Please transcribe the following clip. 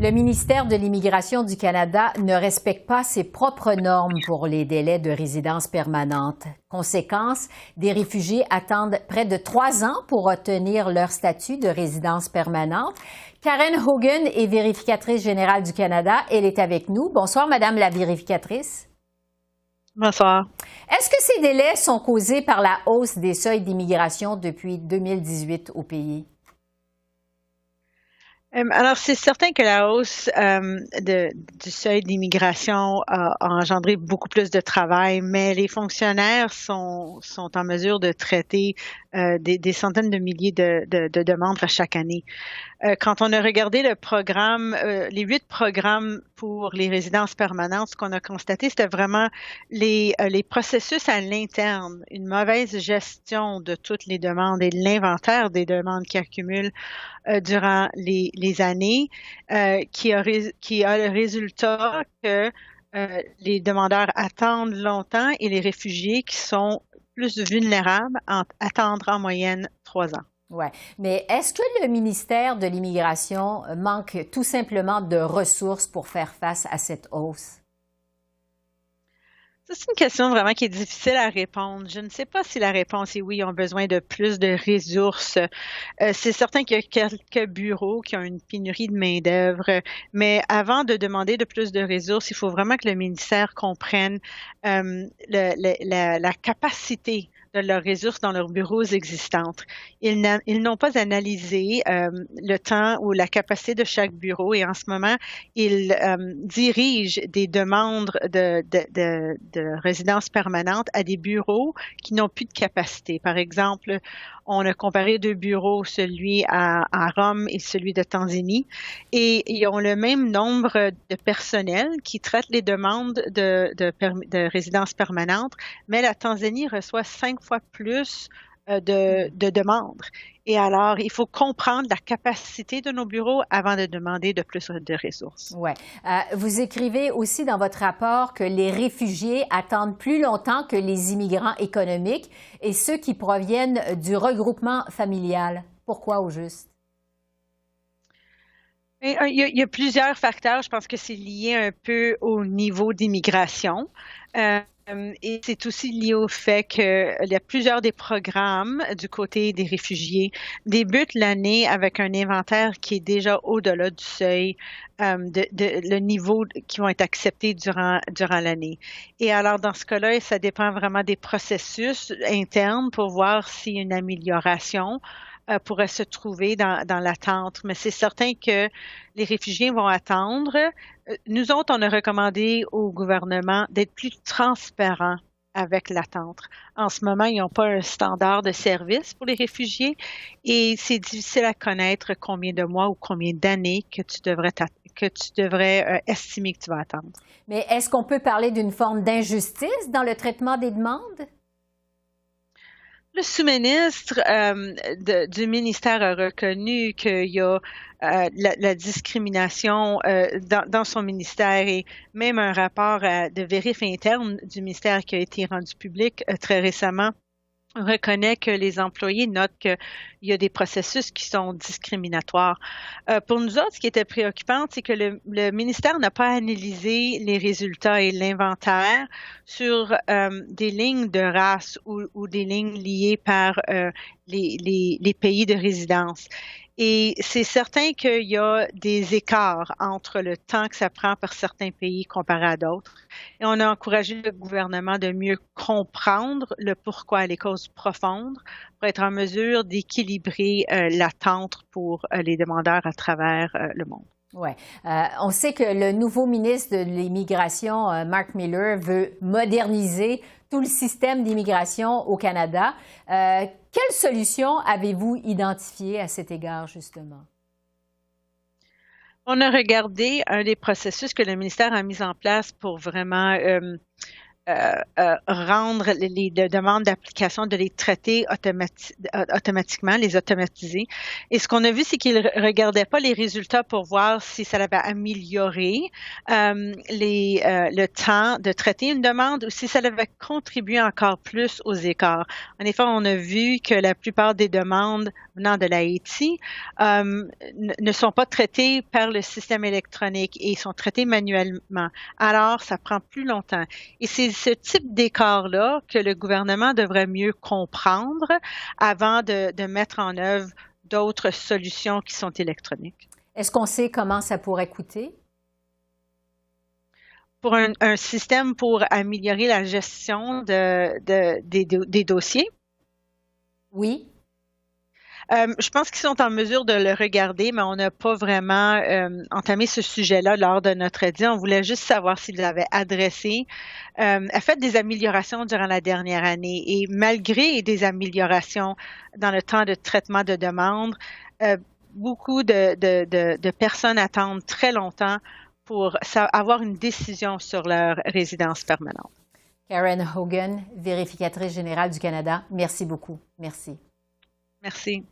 Le ministère de l'Immigration du Canada ne respecte pas ses propres normes pour les délais de résidence permanente. Conséquence, des réfugiés attendent près de 3 ans pour obtenir leur statut de résidence permanente. Karen Hogan est vérificatrice générale du Canada. Elle est avec nous. Bonsoir, Madame la vérificatrice. Bonsoir. Est-ce que ces délais sont causés par la hausse des seuils d'immigration depuis 2018 au pays? Alors, c'est certain que la hausse du seuil d'immigration a engendré beaucoup plus de travail, mais les fonctionnaires sont en mesure de traiter des centaines de milliers de demandes à chaque année. Quand on a regardé le programme, les 8 programmes pour les résidences permanentes, ce qu'on a constaté, c'était vraiment les processus à l'interne, une mauvaise gestion de toutes les demandes et l'inventaire des demandes qui accumulent durant les années, qui a le résultat que les demandeurs attendent longtemps et les réfugiés qui sont plus vulnérables attendent en moyenne 3 ans. Oui, mais est-ce que le ministère de l'Immigration manque tout simplement de ressources pour faire face à cette hausse? Ça, c'est une question vraiment qui est difficile à répondre. Je ne sais pas si la réponse est oui, ils ont besoin de plus de ressources. C'est certain qu'il y a quelques bureaux qui ont une pénurie de main-d'œuvre, mais avant de demander de plus de ressources, il faut vraiment que le ministère comprenne la capacité de leurs ressources dans leurs bureaux existantes. Ils n'ont pas analysé le temps ou la capacité de chaque bureau et en ce moment, ils dirigent des demandes de résidence permanente à des bureaux qui n'ont plus de capacité. Par exemple, on a comparé 2 bureaux, celui à Rome et celui de Tanzanie, et ils ont le même nombre de personnel qui traitent les demandes de résidence permanente, mais la Tanzanie reçoit 5 fois plus de demandes. Et alors, il faut comprendre la capacité de nos bureaux avant de demander de plus de ressources. Oui. Vous écrivez aussi dans votre rapport que les réfugiés attendent plus longtemps que les immigrants économiques et ceux qui proviennent du regroupement familial. Pourquoi au juste? Il y a plusieurs facteurs. Je pense que c'est lié un peu au niveau d'immigration. Et c'est aussi lié au fait qu'il y a plusieurs des programmes du côté des réfugiés débutent l'année avec un inventaire qui est déjà au-delà du seuil, le niveau qui vont être acceptés durant l'année. Et alors, dans ce cas-là, ça dépend vraiment des processus internes pour voir s'il y a une amélioration pourrait se trouver dans l'attente. Mais c'est certain que les réfugiés vont attendre. Nous autres, on a recommandé au gouvernement d'être plus transparent avec l'attente. En ce moment, ils n'ont pas un standard de service pour les réfugiés et c'est difficile à connaître combien de mois ou combien d'années que tu devrais estimer que tu vas attendre. Mais est-ce qu'on peut parler d'une forme d'injustice dans le traitement des demandes? Le sous-ministre du ministère a reconnu qu'il y a la discrimination dans son ministère et même un rapport de vérif interne du ministère qui a été rendu public très récemment reconnaît que les employés notent qu'il y a des processus qui sont discriminatoires. Pour nous autres, ce qui était préoccupant, c'est que le ministère n'a pas analysé les résultats et l'inventaire sur des lignes de race ou des lignes liées par les pays de résidence. Et c'est certain qu'il y a des écarts entre le temps que ça prend par certains pays comparé à d'autres. Et on a encouragé le gouvernement de mieux comprendre le pourquoi, les causes profondes, pour être en mesure d'équilibrer l'attente pour les demandeurs à travers le monde. Oui. On sait que le nouveau ministre de l'Immigration, Mark Miller, veut moderniser tout le système d'immigration au Canada. Quelle solution avez-vous identifiée à cet égard, justement? On a regardé un des processus que le ministère a mis en place pour vraiment rendre les demandes d'application, de les traiter automatiquement, les automatiser. Et ce qu'on a vu, c'est qu'ils ne regardaient pas les résultats pour voir si ça avait amélioré le temps de traiter une demande ou si ça avait contribué encore plus aux écarts. En effet, on a vu que la plupart des demandes venant de l'Haïti ne sont pas traitées par le système électronique et sont traitées manuellement. Alors, ça prend plus longtemps. Et c'est ce type d'écart-là que le gouvernement devrait mieux comprendre avant de mettre en œuvre d'autres solutions qui sont électroniques. Est-ce qu'on sait comment ça pourrait coûter? Pour un système pour améliorer la gestion des dossiers? Oui. Je pense qu'ils sont en mesure de le regarder, mais on n'a pas vraiment entamé ce sujet-là lors de notre audit. On voulait juste savoir s'ils avaient adressé, fait des améliorations durant la dernière année. Et malgré des améliorations dans le temps de traitement de demandes, beaucoup de personnes attendent très longtemps pour avoir une décision sur leur résidence permanente. Karen Hogan, vérificatrice générale du Canada, merci beaucoup. Merci. Merci.